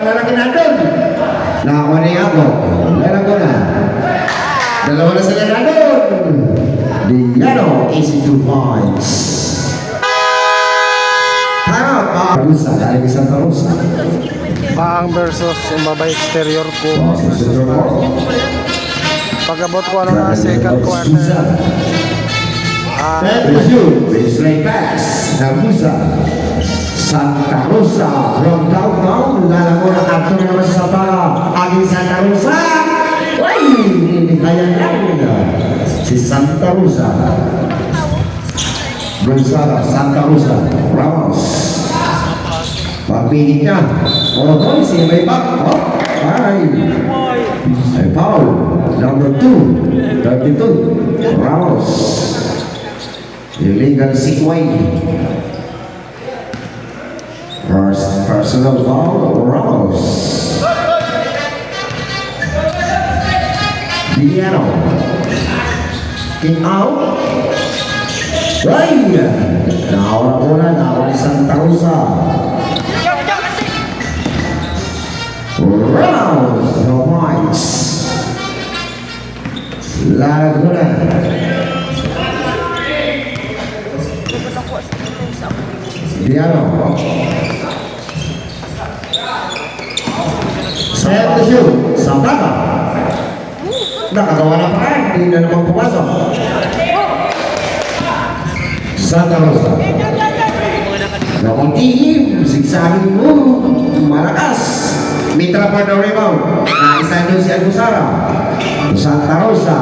lalaki na doon. Nakakuha niya ako. Meron ko na. Dalawa na sila na doon. Diano, easy 2 points. Time out. Rosa, galing Santa Rosa. Paang versus Umbabay exterior ko. Pagabot ko ano na second quarter. Baseline pass. Ramusa. Santa Rosa. From downtown. Lalago na Arthur naman sa Sabara. Aging Santa Rosa. Uy! Hindi kaya lang. Si Santa Rosa. Gonzaga. Santa Rosa. Ramos. Pagpilit niya. Oh, si may back. Oh, ay. Ay, foul. Number 2. 32. Ramos. Illegal sequay. Personal foul. Ramos. Diano. King out. Ay! Nawala ko na. Nawala ni Santa Rosa. Ramos. No points. Laguna. Diano. Set the shoot. Sampaka. Nakagawa na pa. Hindi na naman pumasok. Santa Rosa. Nakutihim. Sigsagin mo. Malakas. Mitra for the rebound. Naisa doon si Agusara. Santa Rosa.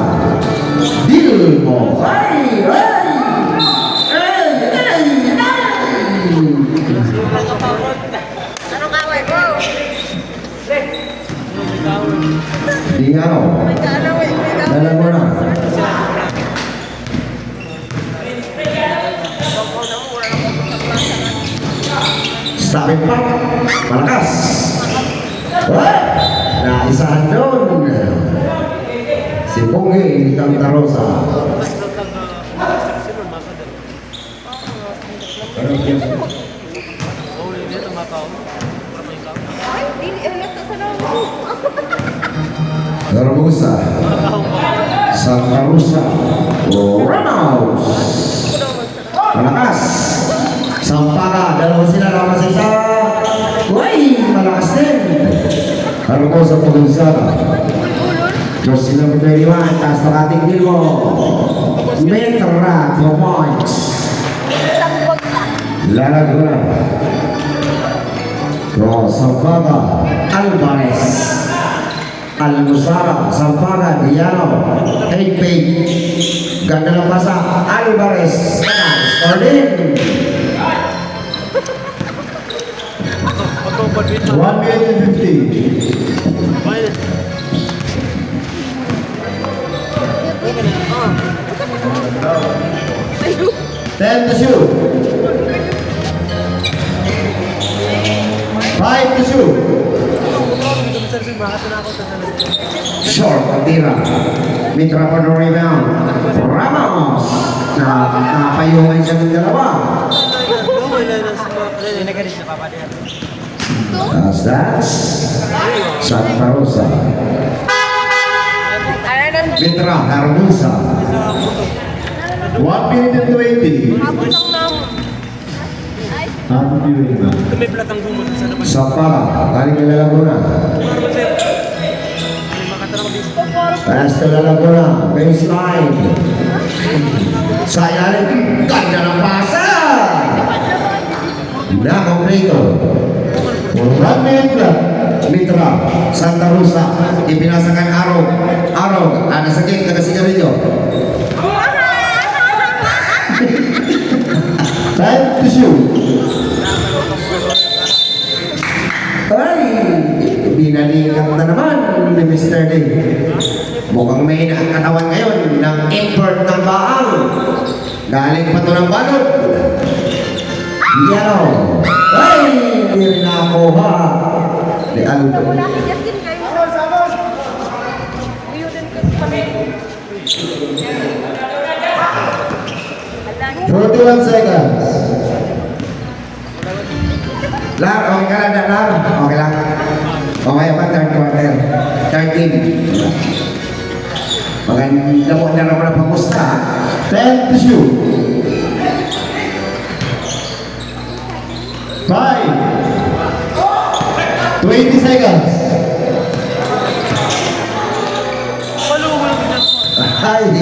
Deal mo. Ay! Ay! Ay! Ay! Anong away mo? Diano. Dala mo na. Stop it pa. Malakas. What? Naisahan doon. Si Pongi, Santa Rosa. Ramusa. Santa Rosa. Ramos. Malakas. Sampara. Dalawa sila naman sa isa. Uy! Malakas din. Ramosa Pagonsara. Jersey number 21. Taas ng ating Dilmo. Metra. 2 points. Lalaguna. Sampaga. Alvarez. Almusara. Sampaga. Diano. 8 page. Ganda ng pasa. Alvarez. Starting. 1 minute and 50. Ten to shoot. 5 to shoot. Short, tira. Mitra pa ng rebound. Ramos. Napayungan siya ng dalawa. That's Santa Rosa. Mitra, Harmusa. 1 minute and 20. Sapara, galing ka Laguna. Pass to Laguna, baseline. Sayang, ganda ng pasa. Na-complete. 1 minute na. Mitra, Santa Rosa, ipinasakan Araw. Araw, sa gate, taga-sigarilyo. Time to shoot. Ay, binalikan na naman ni Mr. Day. Mukhang may katawan ngayon ng import ng baal. Galing pa ito ng balot. Diano. Ay, hindi rin nakuha. Di aluto. 41 seconds. Lar, okay ka lang, Lar? Okay lang. 10 to shoot. 5, 20 seconds. Ay,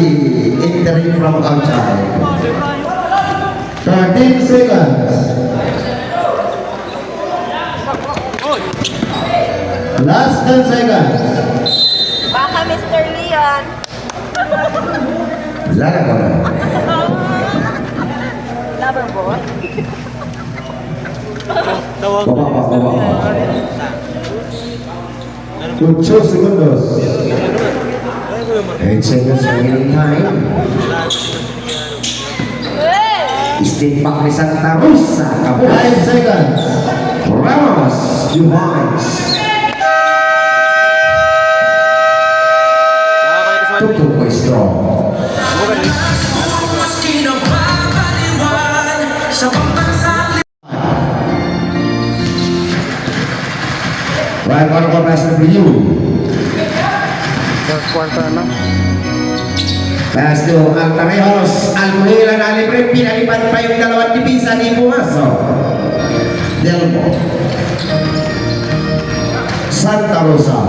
entering from outside. 13 seconds. Last 10 seconds. Baka Mr. Leon. Lala ka na. Lover boy. Baba. 8 segundos. 8 seconds remaining time. Step back ni Santa Rosa. 5 seconds. Ramos, Juhanes. Tutup ko strong. Right, one more pass for you. Third quarter na. Pass to Altarejos. Almuhila na libre. Pinalipan pa yung dalawang divisa ni pumasok. Delmo. Santa Rosa.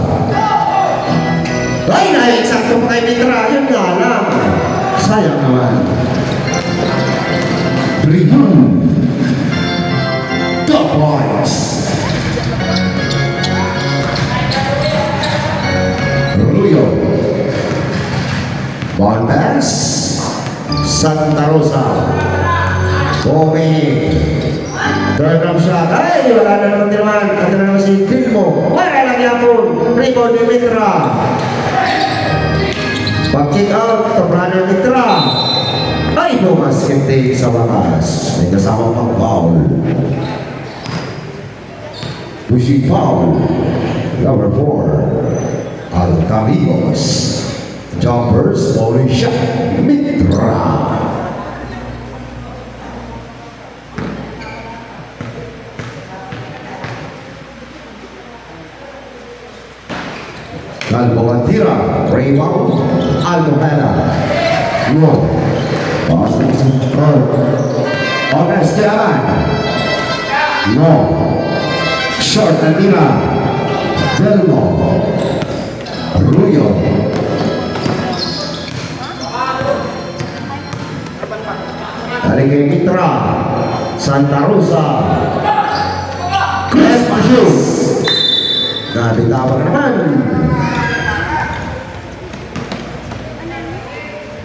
Ay, na-eksakto pa kay Mitra. Yun nga lang. Sayang naman. Tribune. 2 points. Ruyo. Ball pass. Santa Rosa. Kobe. Third up shot. Ay, wala na naman tinaman. Ano na naman si Dilmo. Wala lang yapon. Rebound ni Mitra. Pag-kick out. Tabra ng Mitra. Ay, bumasket take sa wakas. May kasama pang foul. Pushing foul. Number 4. Alcamigos. Jumpers. Falling shot. Mitra. Calvo Antira, rebound, Aldo Hena. No. Pass to Ones Tiaman. No. Short Antira. Delmo. Ruyo. Dari kay Mitra. Santa Rosa. Chris Pashus. Nabitawan naman.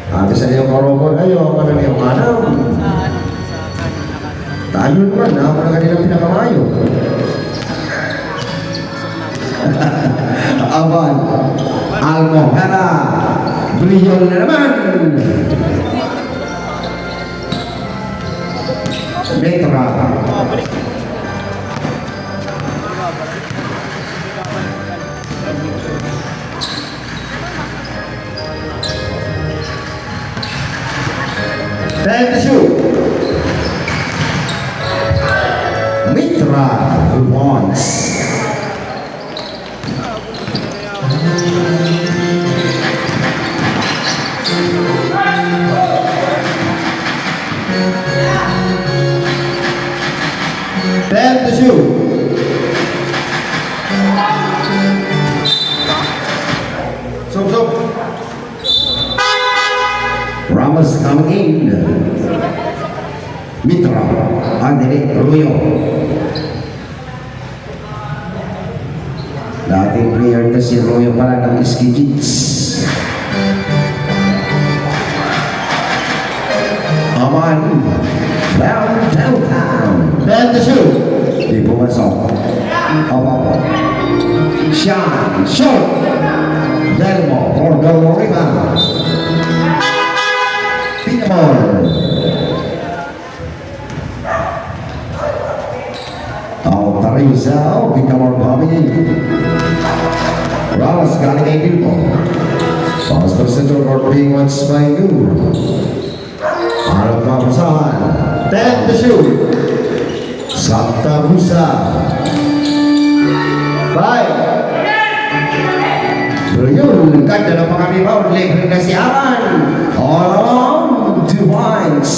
Sabi sa iyo, Korokor, ayaw, ano na yung anam? Tayo naman, ako na kanilang pinakamayo. Aban, Almohara, Brillol na naman. Metra. Time to shoot. Mitra wants. Time to shoot. Stop. Ramos coming in. Mitra, Andre Ruyo. Dating player na si Ruyo pala ng Iskijits. Aman, downtown. Bend the shoot. Di pumasok. Apa. Sean, short. Delmo, Ordo rebound. Pinamore. Rizal, Pinamore coming in. Ramos galing kay Dilmo. Pass to center court being watched by Noor. Harap mapasahan. 10 to shoot. Santa Rosa. 5. Bruyol, ganda na pang rebound. Libre na si Aman. All around. points.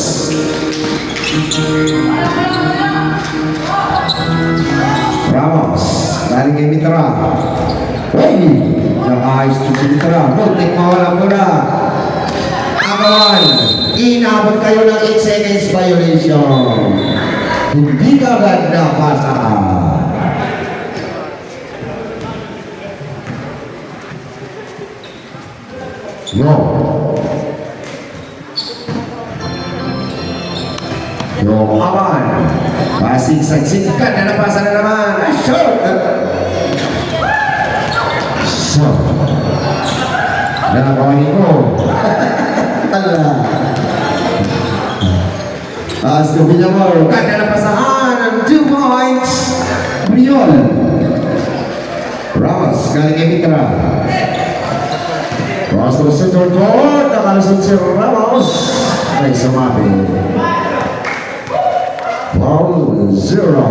Ramos, galing kay Mitra. Uy, nakaayos din si Mitra. Muntik mawala muna. Agawan, inabot kayo ng 8 seconds violation. Hindi ka agad napasa. No. No, aman. Pasig-sagsig ka na napasa na naman. Ah, shot! So. Nakakawanin ko. Ala. As the Villamor, kaya napasahan ang 2 points. Briol. Ramos, galing kay Mitra. Cross to the center court. Nakalusot si Ramos. Ay, sumabi. Foul 0.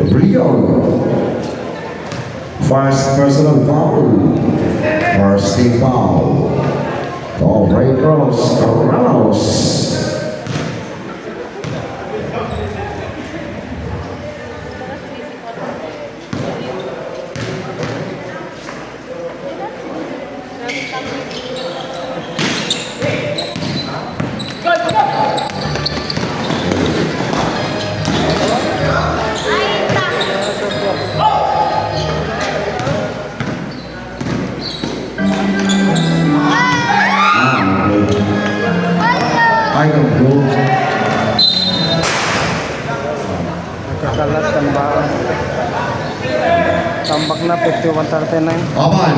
Briol. First personal foul. First team foul. Oh, right cross. Ramos. I don't know. Nagkakalat ang ba? Tambak na 51-39. Aman.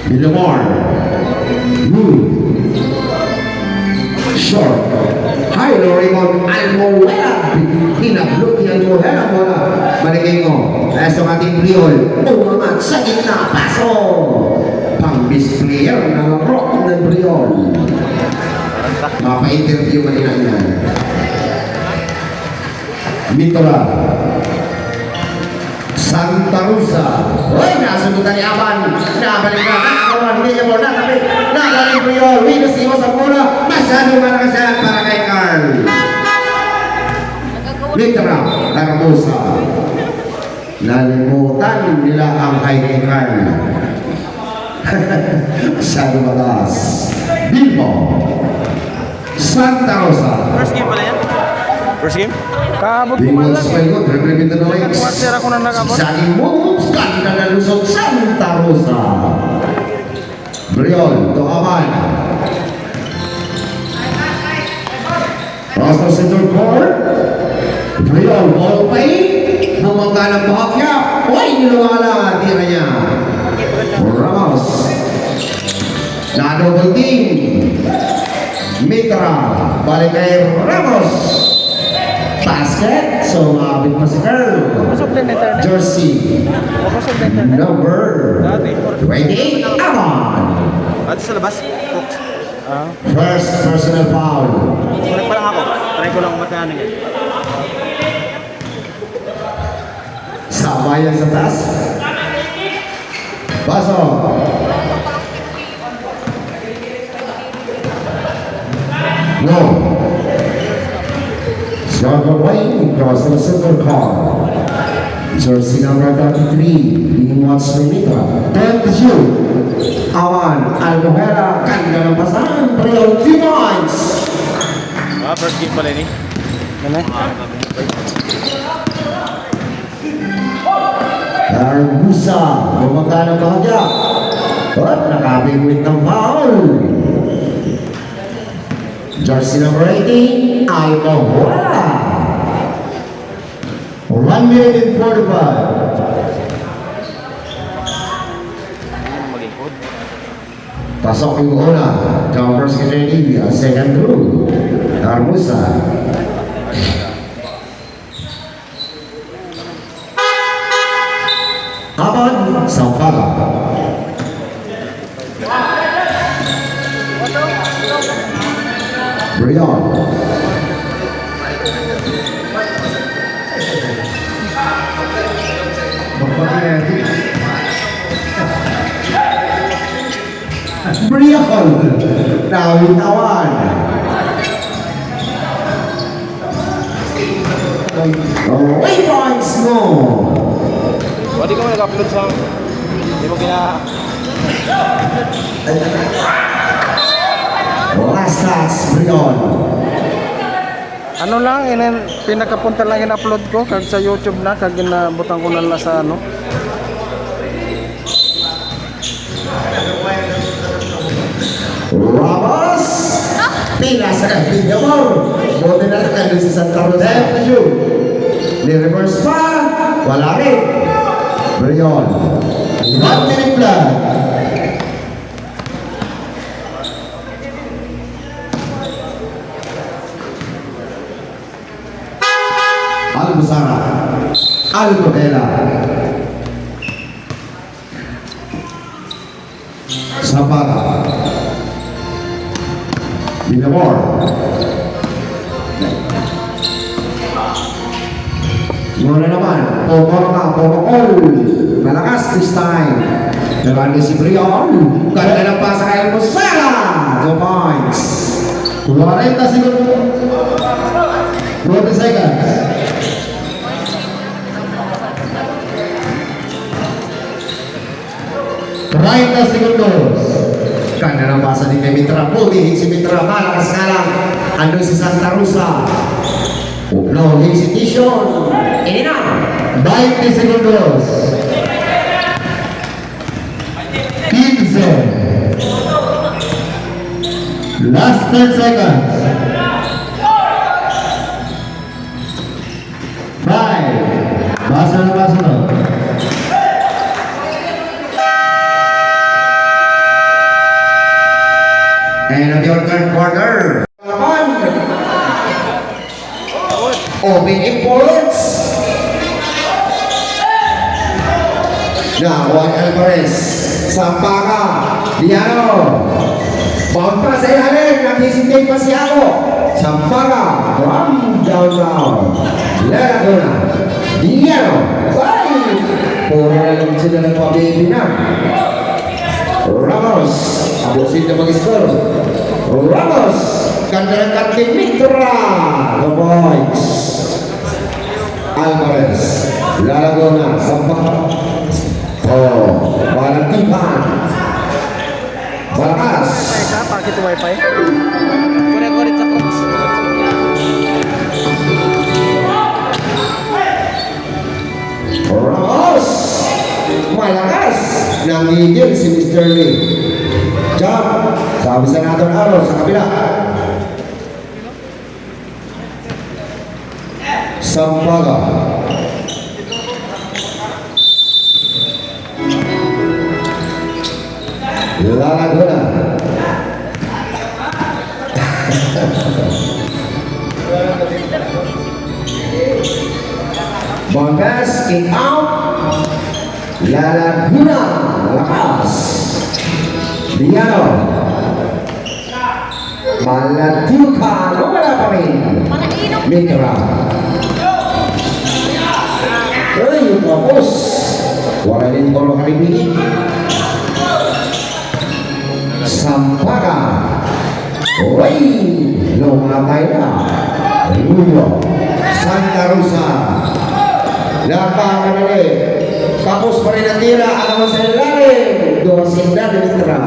Villamor. Move. Short. High low rebound. Almohera. Hinablo ni Almohera muna. Manigay mo. Nasa ating Briol. Umangat sa gitna. Paso. Pang-best player ng rock ng Briol. Mapa-interview man nila yan. Mitra. Santa Rosa. Uy, nasubutan ni Aban. Nabalik na. Nakawan. Hindi niya mo na. Tapi nabalik Briol. Winus iwas ang bola. Masyado malakas yan para kay Carl. Mitra. Carmosa. Nalimutan nila ang kay Carl. Masyado malakas. Bilbo. Santa Rosa. First game pala yan? First game? Kaabot ko Bingon man lang sa eh. payo, dribbling into the legs. Quarter ako na nakabot. Saging moves, ganda na lusot, Santa Rosa. Briol, to Aman. Cross to center court. Briol, ball play. Bumangga ng bahagya. Uy, niluwala, tira niya. Ramos. Na-double team. Mitra, balik kay Ramos. Basket, so mabit pa si Carl. Kusog din internet. Jersey, Kusog din internet. number 28, Amon. At sa labas? Cooks. Ah. First personal foul. Connect pa lang ako. Try ko lang umatayanan yan. Sabayan sa taas. Baso. No. Start away, cross the center car. Jersey number 33, being watched by Mitra. 10 to shoot. Aman, Almohera, ganda ng pasahan. Briol, 3 points. First game pala ni. Ano eh? Arbusa, bumangga ng bahagya. At nakabingwit ng foul. Jersey number 18, Almohera. 1 minute and 45. Maglingkod. Pasok yung una. Jumpers kay Ready. Second through. Arbusa. Aban, Sampala. Brion. Bicol. Nawitawan. 3 points mo. Pwede ka mo nag-upload sa... Hindi mo Rasas Brion. Ano lang, pinakapunta lang in-upload ko kag sa YouTube na kag ginabutang ko na lang sa ano. Ramos. Pila sa kanya mo. Buti na sa kanya si Santa Rosa. Ni-reverse pa. Wala rin. Brion. 1 minute plan. Albusara. Alcodela. Sabara. Binamor. Muna naman, Pomokol. Malakas this time. Naman si Brion. Ganda ng pasa kay Albusara. 2 points. 40 seconds. 20 seconds. Right na segundos. Kanya ng basa ni Mitra. Pumihig si Mitra. Malakas ka lang. Andun si Santa Rosa. No hesitation. Ini na. 20 segundos. 15. Last 10 seconds. 5. Basa na. And on your third quarter, open imports. Now, Juan Alvarez, Sampaga, Diano. Bound pa sa ilalim, nag-hesitate pa si Ako. Sampaga, from down. Laguna, Diano. Ay! Puro na lang sila ng pabibi na. Ramos, abusin na mag-score. Ramos, ganda ng Captain Mitra. The boys. Alvarez, Lalagona, Sampaga. Oh, Valentipan. Malakas. Wifi, pakit wifi. Kulit sa Cox. Ramos. Malakas. Nangigil si Mr. Lee. Jump. Sabi sa natin araw sa kabila. Sampaga. Lalaguna. Bongas kick out. Lalaguna. Malakas. Diano. Malatukan. Wala pa rin. Mitra. Ay, yung kapos. Wala din ko kami bigit. Sampaga. Uy! Lumatay na. Luyo. Santa Rosa. Lapangan ulit. Kapos pa rin ang tira. Alam mo sa ilalim. Dosinda de Mitra.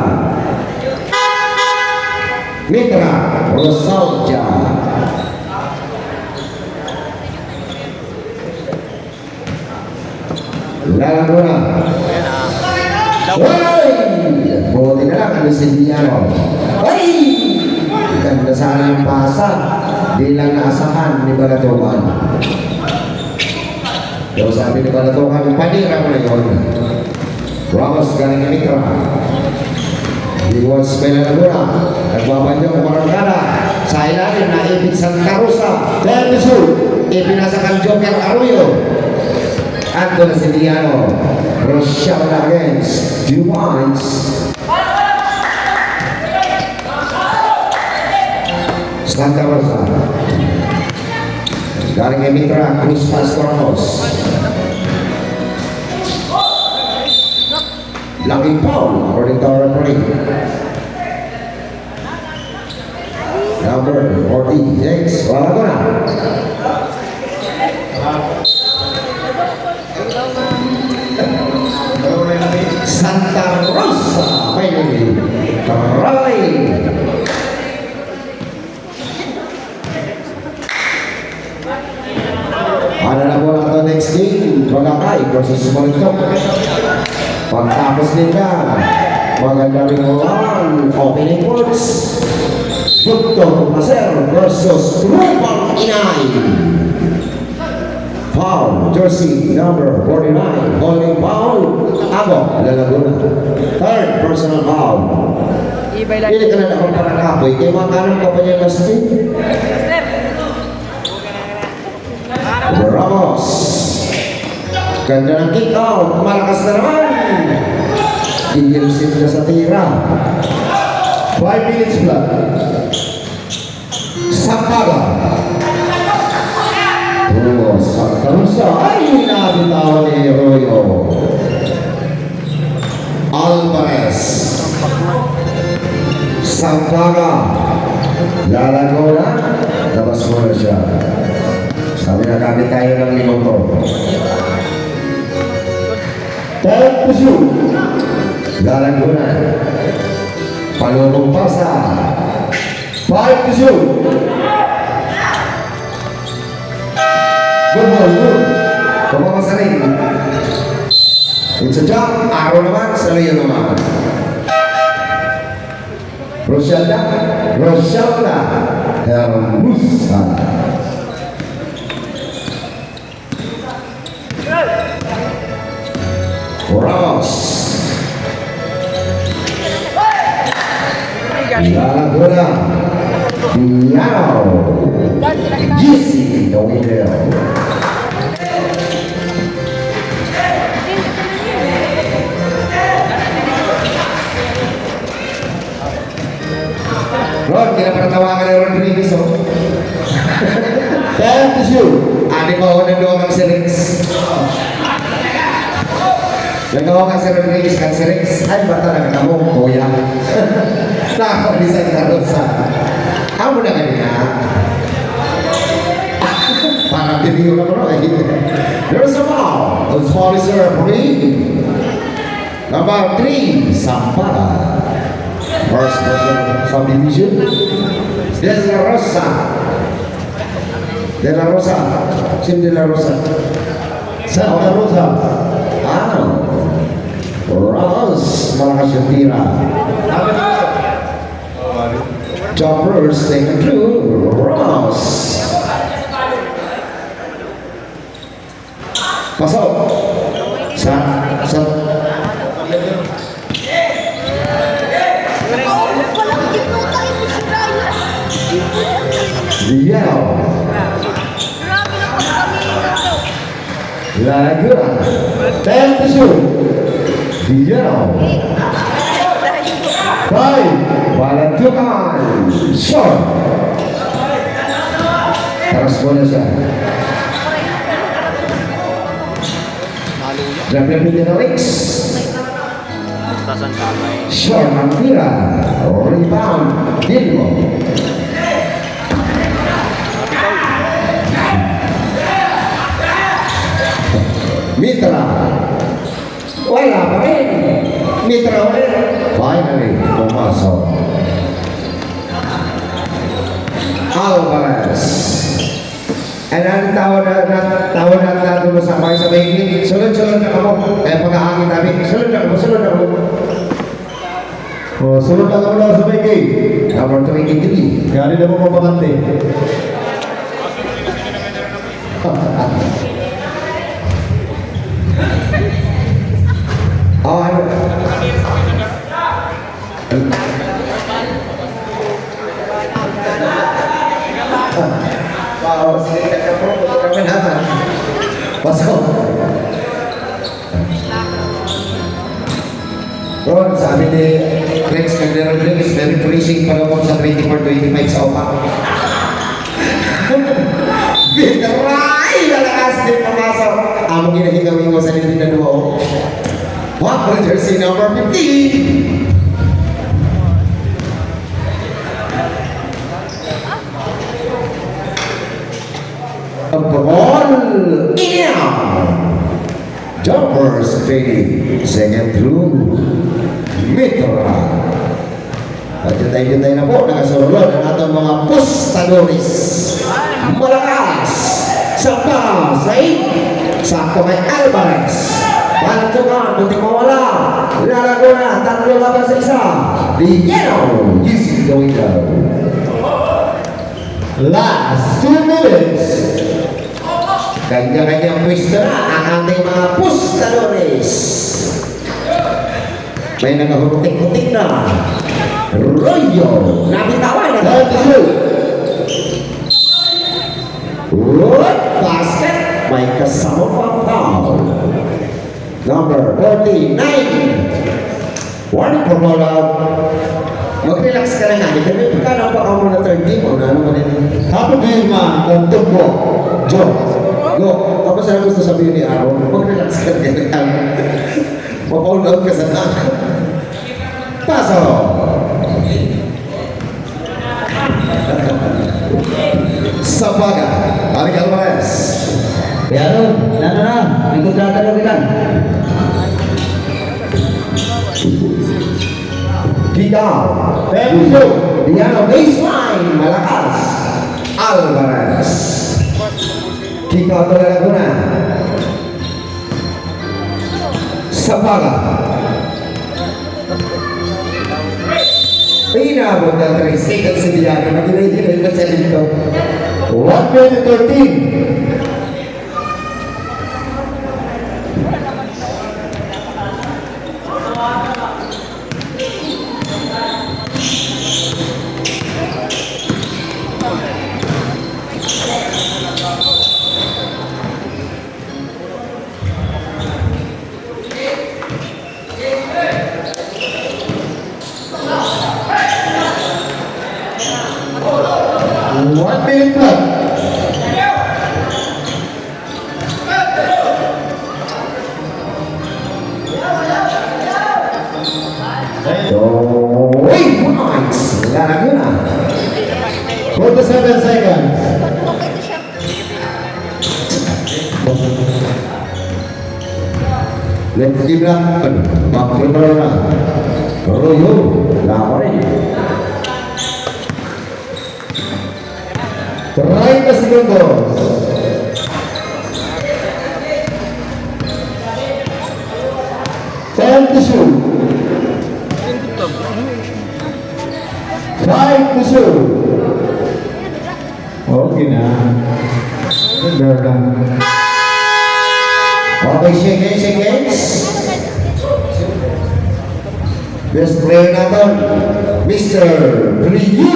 Mitra. Rosalja. Lalaguna. Uy! Buti na lang ano si Diano. Uy! Ganda sana yung pasa. Di lang naasahan ni Balatokan. Pero sabi ni Balatokan, panira mo na yun. Ramos galing ni Mitra. Iwan sa Lalaguna. Nagbabanyo kung marangkada. Sa ilalim na ibig Santa Rosa. Lernesul. Ipinasakan Joker Arroyo. Ando na si Diano. Rochelle against 2 points. Santa Rosa. Galing kay Mitra, Cruz Pastoramos. Laking foul, according to our referee. Ay, next. Wala ko na. Santa Rosa. Finally. Caroline. Ano na po na ito next game? Magakay versus Morito. Pagtapos nila, maganda rin ang opening words. Dr. Maser versus Rupang Inay. Foul, jersey number 49, holding foul, Abo, Lalaguna. Third personal foul. Pili ka na naman para kapoy, kaya makanan ka pa niya lasting. Ramos. Ganda ng kick out, malakas na naman. Gigilsip na sa tira. 5 minutes flat. Sampaga. Oh, Santa Rosa. Ay, nabitawan ni Royo. Alvarez. Sampaga. Lalago na. Labas mo na siya. Sabi na kami tayo ng 5 to. Third to shoot. Lalago na. Palulong pasa. 5 to shoot. Good ball, good. Kumama sa ring. It's a jump. Araw naman, sa liyo naman. Rosyalda. Rosyalda. Hermusa. Ramos. Laguna. Piano. GC, the winner. Ron, kinapatawakan ng Rodriguez, oh. Thank you. Adik ko ako ng doang si Rex. Nagawa ka si Rodriguez kan si Rex. Ay, bata na ka mo, kuya. Nakapalisan ka doon sa... Amo na kanina. Parang bibigyan na ko na eh. There's a ball. The ball is referee. Number 3, Sampaga. First subdivision. De La Rosa. De La Rosa. Sino De La Rosa? Santa Rosa. Ah. Ross. Malakas yung tira. Choppers take a clue. Ross. Pasok. Sa Liao. Laguna. 10 to shoot. Liao. 5. Balantukan. Shot. Taras mo na siya. Replay na Rex. Short ang tira. Rebound. Dilmo. Mitra. Wala pa rin. Mitra ulit. Finally, pumasok. Alvarez. And ang tawag natin mo sa mga sabihin, sunod-sunod na kamo. Pag-aangin namin, sunod na kamo. Oh, sunod na kamo daw sa may gate. Number 23. Kaya na mo mapakante. Oh, ano? Wow, sinikat ka po. Kami naman. Pasok. Ron, sabi ni Rex Rodriguez, very freezing pag-amon sa 24-25 sa upak. Bitaray! Lalakas din pumasok. Among ginahigawin mo sa nilin na duo. Wow, jersey number 50. Brady. Second through Mitra. At yutay-yutay na po, nakasulod ang atong mga pustadores. Malakas sa pasay. Sakto kay Alvarez. Pantukan, muntik mawala. Lalago na, 3 laban sa isa. Villano, using the window. Last 2 minutes. Kanya-kanyang pwesto na ang ating mga pustadores. May nakahurutik-hutik na. Royo, nabitawan na. 32. Good basket. May kasama pang foul. Number 49. Warning for ball out. Mag-relax ka na nga. Dito ka na pa ako na third team. O na ano man yun. Happy game man. Ang tubo. Joe. Go. Tapos ano gusto sabihin ni Aaron? Mag-relax ka na nga. Ma-foul out ka sa na. Paso. Sabaga. Arik Alvarez. Pero, na. May kontrata na kita. Kick out. Tempo. Diano baseline. Malakas. Alvarez. Kick out na Laguna. Sabaga. Inabot ng 3 seconds si Diano. Nag-inay-inay na siya dito. 1 minute 13. One minute left. Wait, points. Laguna. 47 seconds. Let's give lang. Bakit na? Royo. Lama rin. 30 segundos. Ten to shoot. 5 to shoot. Okay na. Ganda lang. Okay, shake hands. Best player natin, Mr. Ryu.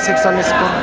74-56 ang score.